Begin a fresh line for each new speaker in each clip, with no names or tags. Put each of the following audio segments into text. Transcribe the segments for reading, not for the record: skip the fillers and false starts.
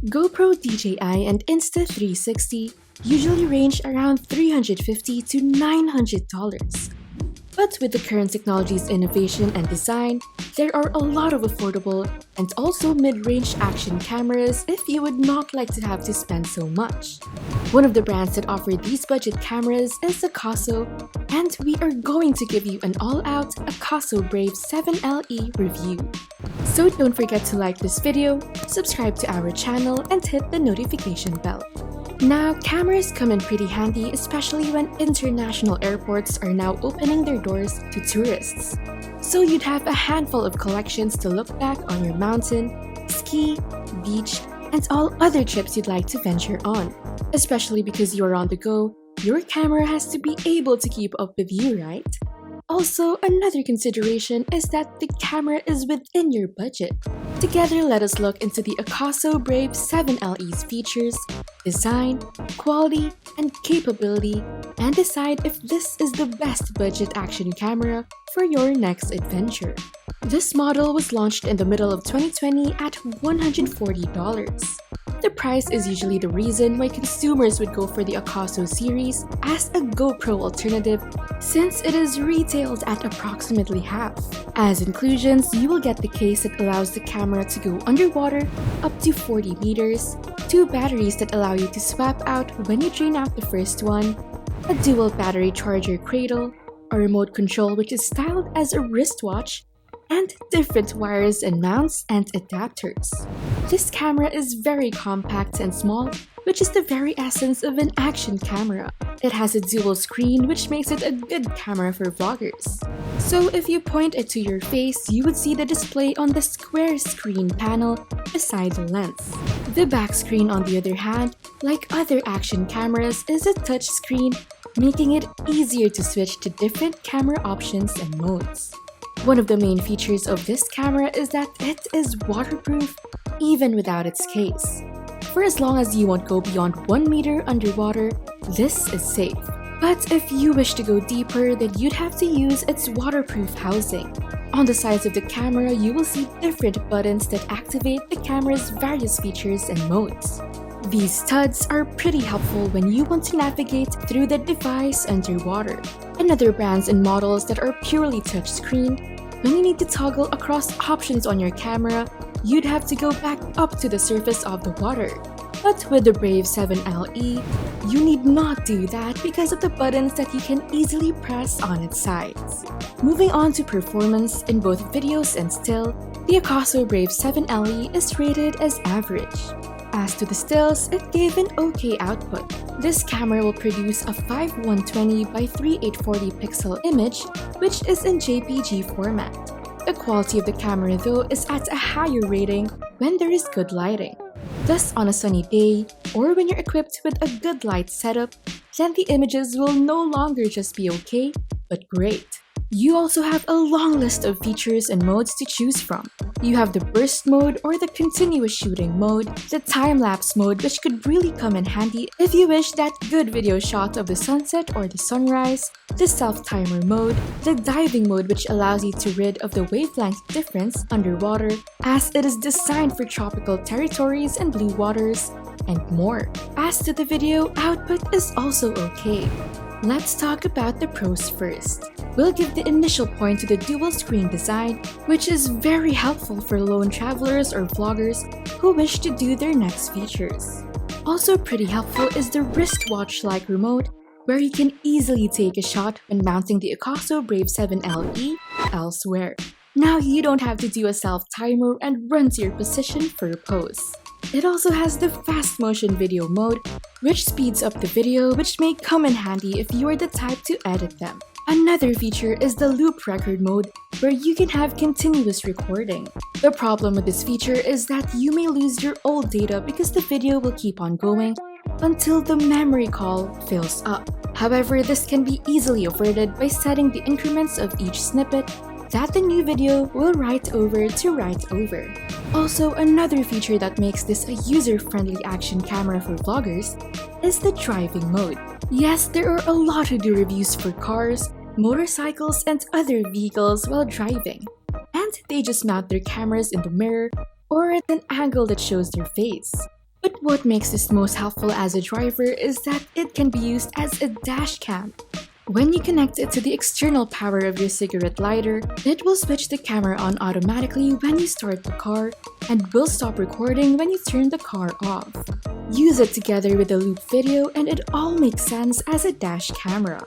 GoPro DJI and Insta360 usually range around $350 to $900. But with the current technology's innovation and design, there are a lot of affordable and also mid-range action cameras if you would not like to have to spend so much. One of the brands that offer these budget cameras is Akaso, and we are going to give you an all-out Akaso Brave 7LE review. So don't forget to like this video, subscribe to our channel, and hit the notification bell. Now, cameras come in pretty handy, especially when international airports are now opening their doors to tourists. So you'd have a handful of collections to look back on your mountain, ski, beach, and all other trips you'd like to venture on. Especially because you're on the go, your camera has to be able to keep up with you, right? Also, another consideration is that the camera is within your budget. Together, let us look into the Akaso Brave 7LE's features, design, quality, and capability, and decide if this is the best budget action camera for your next adventure. This model was launched in the middle of 2020 at $140. The price is usually the reason why consumers would go for the Akaso series as a GoPro alternative, since it is retailed at approximately half. As inclusions, you will get the case that allows the camera to go underwater up to 40 meters, 2 batteries that allow you to swap out when you drain out the first one, a dual battery charger cradle, a remote control which is styled as a wristwatch, and different wires and mounts and adapters. This camera is very compact and small, which is the very essence of an action camera. It has a dual screen, which makes it a good camera for vloggers. So if you point it to your face, you would see the display on the square screen panel beside the lens. The back screen, on the other hand, like other action cameras, is a touch screen, making it easier to switch to different camera options and modes. One of the main features of this camera is that it is waterproof even without its case. For as long as you won't go beyond 1 meter underwater, this is safe. But if you wish to go deeper, then you'd have to use its waterproof housing. On the sides of the camera, you will see different buttons that activate the camera's various features and modes. These studs are pretty helpful when you want to navigate through the device underwater. Another brands and models that are purely touchscreen, when you need to toggle across options on your camera, you'd have to go back up to the surface of the water. But with the Brave 7LE, you need not do that because of the buttons that you can easily press on its sides. Moving on to performance, in both videos and still, the Akaso Brave 7LE is rated as average. As to the stills, it gave an okay output. This camera will produce a 5120 by 3840 pixel image, which is in JPG format. The quality of the camera though is at a higher rating when there is good lighting. Thus, on a sunny day, or when you're equipped with a good light setup, then the images will no longer just be okay, but great. You also have a long list of features and modes to choose from. You have the burst mode or the continuous shooting mode, the time-lapse mode which could really come in handy if you wish that good video shot of the sunset or the sunrise, the self-timer mode, the diving mode which allows you to rid of the wavelength difference underwater as it is designed for tropical territories and blue waters, and more. As to the video, output is also okay. Let's talk about the pros first. We'll give the initial point to the dual screen design, which is very helpful for lone travelers or vloggers who wish to do their next features. Also pretty helpful is the wristwatch-like remote, where you can easily take a shot when mounting the Akaso Brave 7LE elsewhere. Now you don't have to do a self-timer and run to your position for a pose. It also has the fast motion video mode, which speeds up the video, which may come in handy if you are the type to edit them. Another feature is the loop record mode, where you can have continuous recording. The problem with this feature is that you may lose your old data because the video will keep on going until the memory call fills up. However, this can be easily averted by setting the increments of each snippet that the new video will write over to write over. Also, another feature that makes this a user-friendly action camera for vloggers is the driving mode. Yes, there are a lot who do reviews for cars, motorcycles, and other vehicles while driving, and they just mount their cameras in the mirror or at an angle that shows their face. But what makes this most helpful as a driver is that it can be used as a dash cam. When you connect it to the external power of your cigarette lighter, it will switch the camera on automatically when you start the car and will stop recording when you turn the car off. Use it together with a loop video and it all makes sense as a dash camera.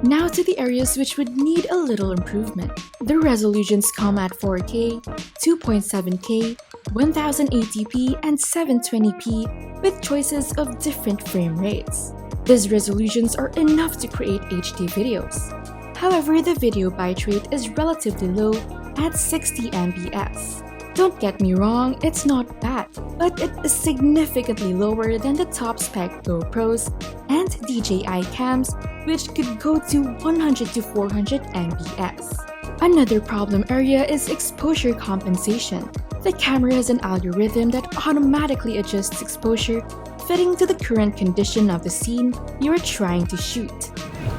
Now to the areas which would need a little improvement. The resolutions come at 4K, 2.7K, 1080p and 720p with choices of different frame rates. These resolutions are enough to create HD videos. However, the video bitrate is relatively low at 60 mbs. Don't get me wrong, it's not bad, but it is significantly lower than the top spec GoPros and DJI cams, which could go to 100 to 400 mbs. Another problem area is exposure compensation. The camera has an algorithm that automatically adjusts exposure fitting to the current condition of the scene you are trying to shoot.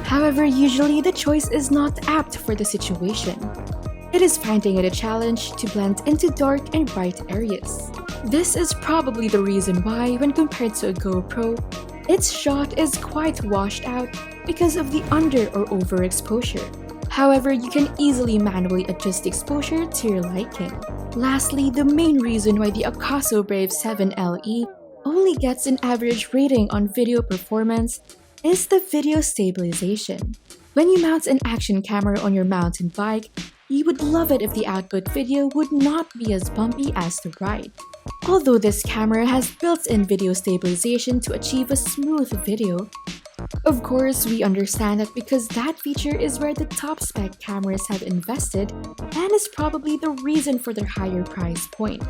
However, usually the choice is not apt for the situation. It is finding it a challenge to blend into dark and bright areas. This is probably the reason why, when compared to a GoPro, its shot is quite washed out because of the under or overexposure. However, you can easily manually adjust the exposure to your liking. Lastly, the main reason why the Akaso Brave 7 LE only gets an average rating on video performance is the video stabilization. When you mount an action camera on your mountain bike, you would love it if the output video would not be as bumpy as the ride. Although this camera has built-in video stabilization to achieve a smooth video, of course, we understand that because that feature is where the top spec cameras have invested and is probably the reason for their higher price point.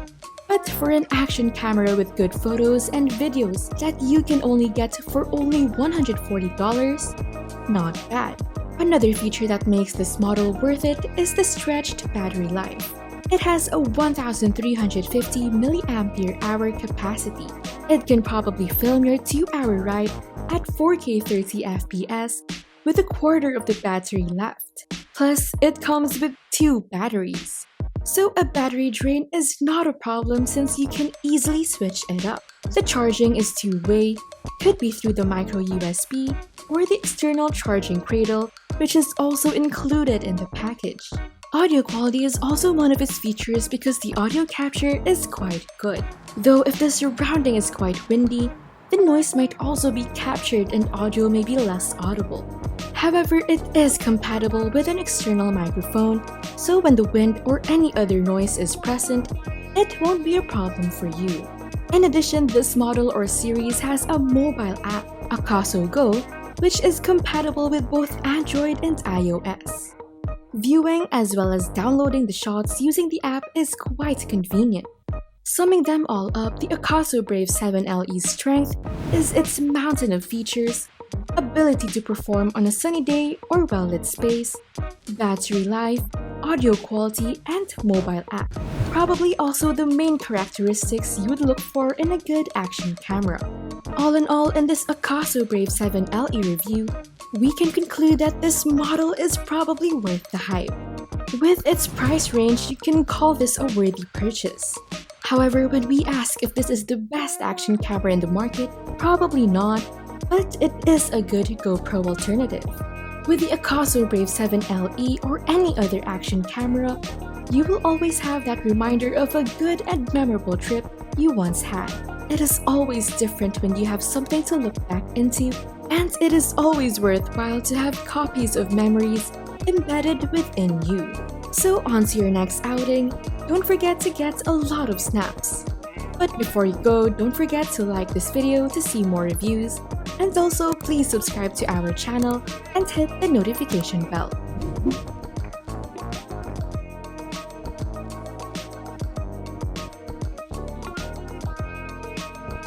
But for an action camera with good photos and videos that you can only get for only $140, not bad. Another feature that makes this model worth it is the stretched battery life. It has a 1350 mAh capacity. It can probably film your 2-hour ride at 4K 30 FPS with a quarter of the battery left. Plus, it comes with 2 batteries. So a battery drain is not a problem since you can easily switch it up. The charging is two-way, could be through the micro USB or the external charging cradle, which is also included in the package. Audio quality is also one of its features because the audio capture is quite good. Though if the surrounding is quite windy, the noise might also be captured and audio may be less audible. However, it is compatible with an external microphone, so when the wind or any other noise is present, it won't be a problem for you. In addition, this model or series has a mobile app, Akaso Go, which is compatible with both Android and iOS. Viewing as well as downloading the shots using the app is quite convenient. Summing them all up, the Akaso Brave 7 LE's strength is its mountain of features, ability to perform on a sunny day or well-lit space, battery life, audio quality, and mobile app. Probably also the main characteristics you would look for in a good action camera. All in all, in this Akaso Brave 7 LE review, we can conclude that this model is probably worth the hype. With its price range, you can call this a worthy purchase. However, when we ask if this is the best action camera in the market, probably not, but it is a good GoPro alternative. With the Akaso Brave 7 LE or any other action camera, you will always have that reminder of a good and memorable trip you once had. It is always different when you have something to look back into, and it is always worthwhile to have copies of memories embedded within you. So on to your next outing, don't forget to get a lot of snaps. But before you go, don't forget to like this video to see more reviews, and also please subscribe to our channel and hit the notification bell.